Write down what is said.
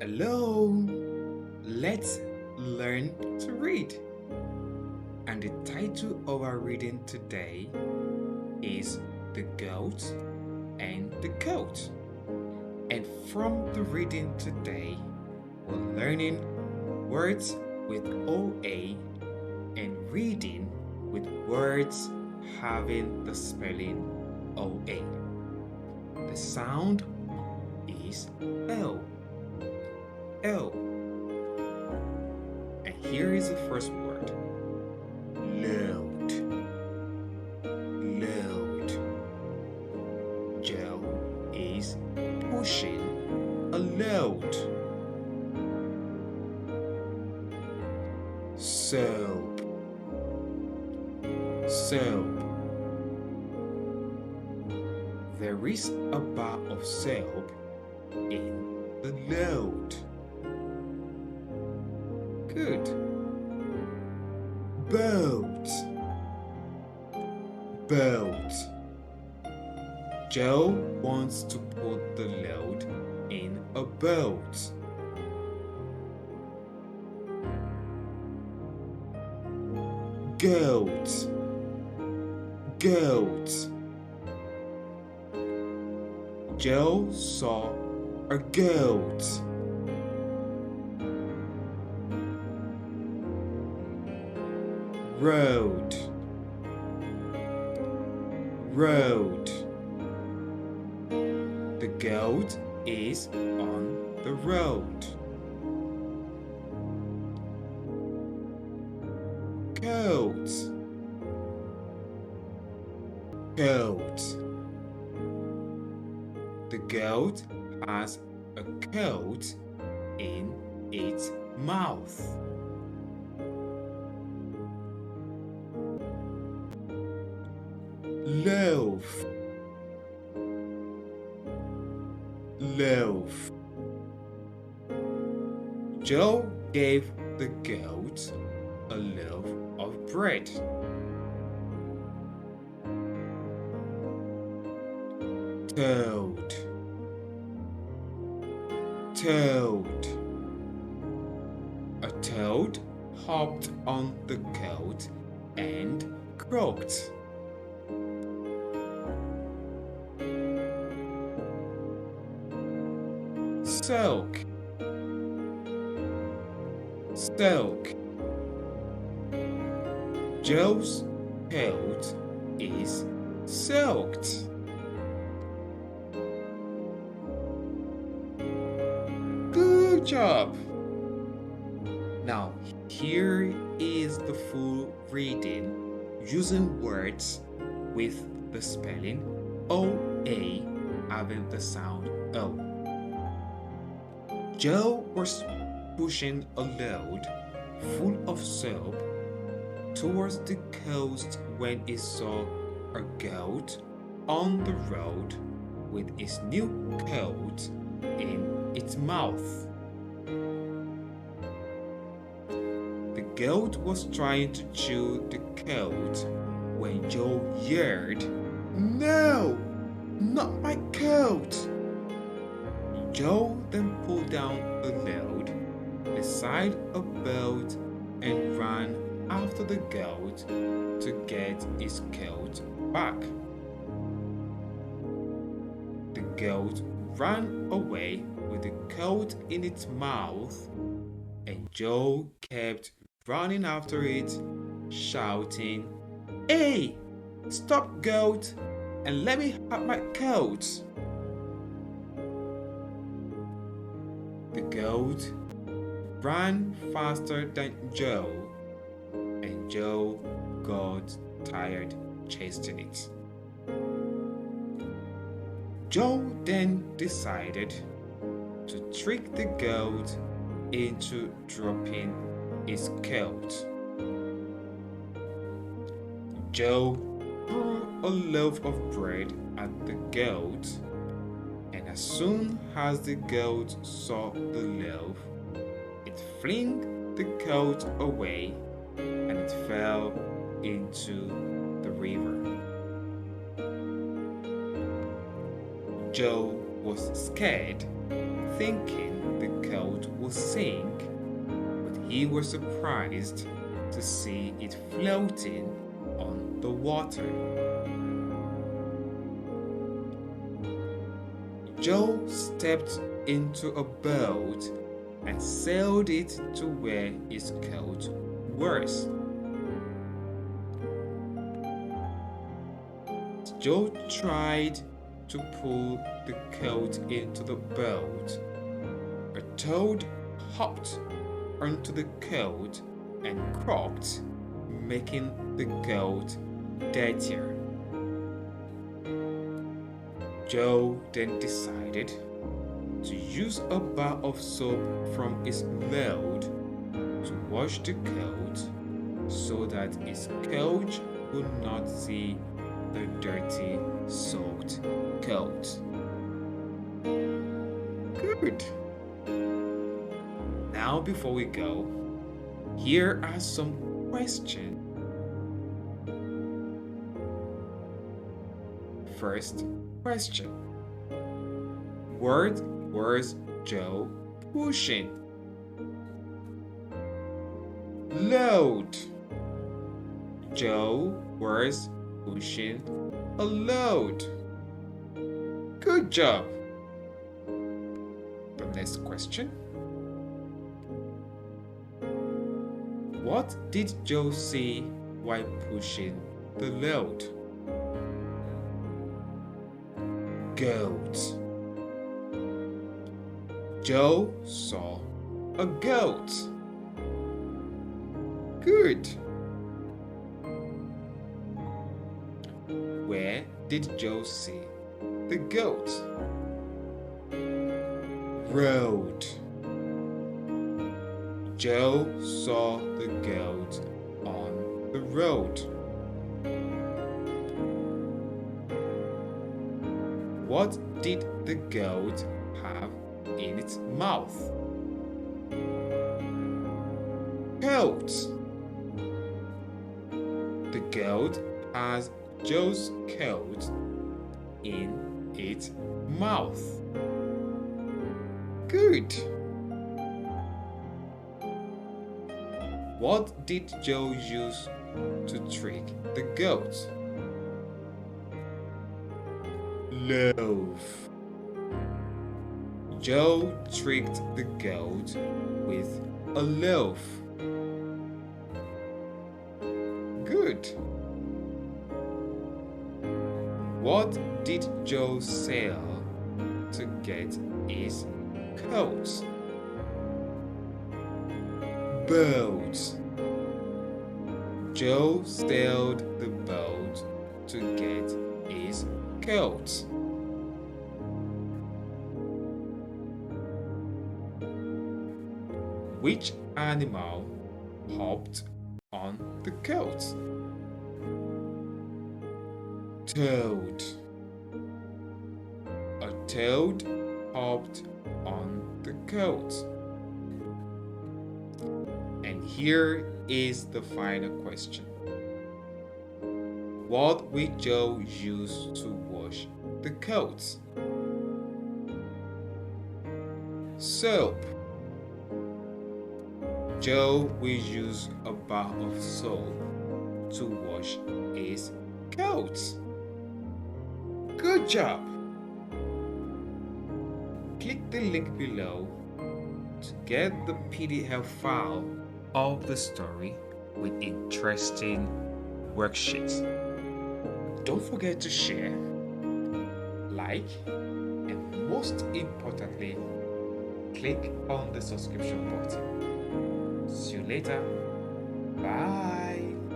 Hello, let's learn to read. And the title of our reading today is The Goat and the Coat. And from the reading today, we're learning words with OA and reading with words having the spelling OA. The sound is L. L. And here is the first word. Load. Load. Joe is pushing a load. Soap. Soap. There is a bar of soap in the load. Good. Boat. Boat. Joe wants to put the load in a boat. Goat. Goat. Joe saw a goat. Road. Road. The goat is on the road. Coat. Coat. The goat has a coat in its mouth. Loaf. Loaf. Joe gave the goat a loaf of bread. Toad. Toad. A toad hopped on the goat and croaked. Soak. Soak. Joe's coat is soaked. Good job. Now, here is the full reading using words with the spelling OA having the sound O. Joe was pushing a load full of soap towards the coast when he saw a goat on the road with his new coat in its mouth. The goat was trying to chew the coat when Joe yelled, "No, not my coat!" Joe then pulled down the load beside a boat and ran after the goat to get his coat back. The goat ran away with the coat in its mouth, and Joe kept running after it, shouting, "Hey, stop, goat, and let me have my coat!" The goat ran faster than Joe, and Joe got tired chasing it. Joe then decided to trick the goat into dropping his coat. Joe threw a loaf of bread at the goat, and as soon as the goat saw the loaf, it flung the coat away and it fell into the river. Joe was scared, thinking the coat would sink, but he was surprised to see it floating on the water. Joe stepped into a boat and sailed it to where his coat was. Joe tried to pull the coat into the boat. A toad hopped onto the coat and croaked, making the coat dirtier. Joe then decided to use a bar of soap from his load to wash the coat so that his coach would not see the dirty, soaked coat. Good. Now, before we go, here are some questions. First question. What was Joe pushing? Load. Joe was pushing a load. Good job. The next question. What did Joe see while pushing the load? Goat. Joe saw a goat. Good. Where did Joe see the goat? Road. Joe saw the goat on the road. What did the goat have in its mouth? Coat. The goat has Joe's coat in its mouth. Good. What did Joe use to trick the goat? Loaf. Joe tricked the goat with a loaf. Good. What did Joe sell to get his coat? Boat. Joe sailed the boat to get his coat. Which animal hopped on the coat? Toad. A toad hopped on the coat. And here is the final question. What will Joe use to wash the coat? Soap. Joe will use a bar of soap to wash his coat. Good job! Click the link below to get the PDF file of the story with interesting worksheets. Don't forget to share, like, and most importantly, click on the subscription button. See you later. Bye.